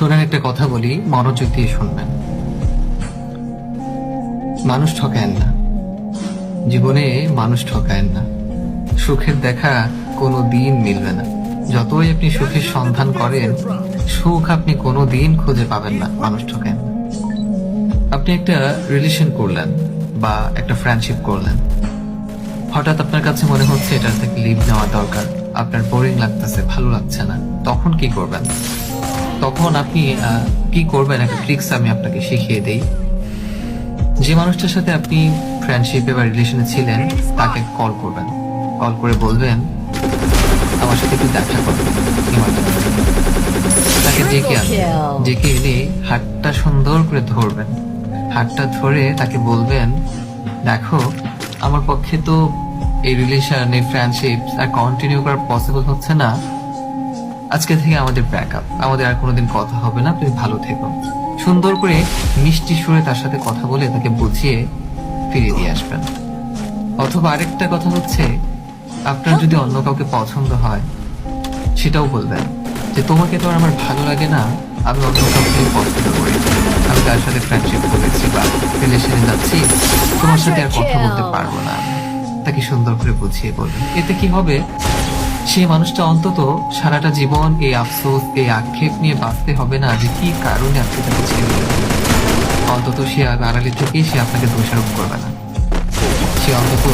শোনেন, একটা কথা বলি, মনোযোগ দিয়ে শুনবেন। মানুষ ঠকায়েন না, জীবনে মানুষ ঠকায়েন না। সুখের দেখা কোনো দিন মিলবে না। যতই আপনি সুখের সন্ধান করেন, সুখ আপনি কোনো দিন খুঁজে পাবেন না। মানুষ ঠকায়েন না। আপনি একটা রিলেশন করলেন বা একটা ফ্রেন্ডশিপ করলেন, হঠাৎ আপনার কাছে মনে হচ্ছে এটা থেকে লিভ নেওয়া দরকার, আপনার বোরিং লাগতেছে, ভালো লাগছে না, তখন কি করবেন? তখন আপনি কি করবেন, একটা ট্রিক্স আমি আপনাকে শিখিয়ে দেই। যে মানুষটার সাথে আপনি ফ্রেন্ডশিপে বা রিলেশনে ছিলেন তাকে কল করবেন। কল করে বলবেন, আমার সাথে একটু দেখা করবেন। তাকে ডেকে আনবেন। ডেকে এনে হাতটা সুন্দর করে ধরবেন। হাতটা ধরে তাকে বলবেন, দেখো, আমার পক্ষে তো এই রিলেশন, এই ফ্রেন্ডশিপ আর কন্টিনিউ করা পসিবল হচ্ছে না। আজকে থেকে আমাদের ব্রেকআপ, আমাদের আর কোনোদিন কথা হবে না, তুমি ভালো থেকো। সুন্দর করে মিষ্টি সুরে তার সাথে কথা বলে তাকে বুঝিয়ে ফিরিয়ে দিয়ে আসবেন। অথবা আরেকটা কথা হচ্ছে, আপনার যদি অন্য কাউকে পছন্দ হয় সেটাও বলবেন যে তোমাকে তো আর আমার ভালো লাগে না, আমি অন্য কাউকে পছন্দ করি, আমি তার সাথে ফ্রেন্ডশিপ করেছি বা রিলেশনে যাচ্ছি, তোমার সাথে আর কথা বলতে পারবো না। তাকে সুন্দর করে বুঝিয়ে বলবেন। এতে কি হবে, সেই মানুষটা অন্তত সারাটা জীবন এই আফসোস, এই আক্ষেপ নিয়ে বাঁচতে হবে না যে কি কারণে আপনি তাকে ছেড়ে দিলেন। অন্তত সে আড়ালে থেকেই সে আপনাকে দোষারোপ করবে না। সে অন্তত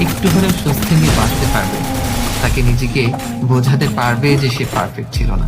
একটু হলেও স্বস্তি নিয়ে বাঁচতে পারবে, তাকে নিজেকে বোঝাতে পারবে যে সে পারফেক্ট ছিল না।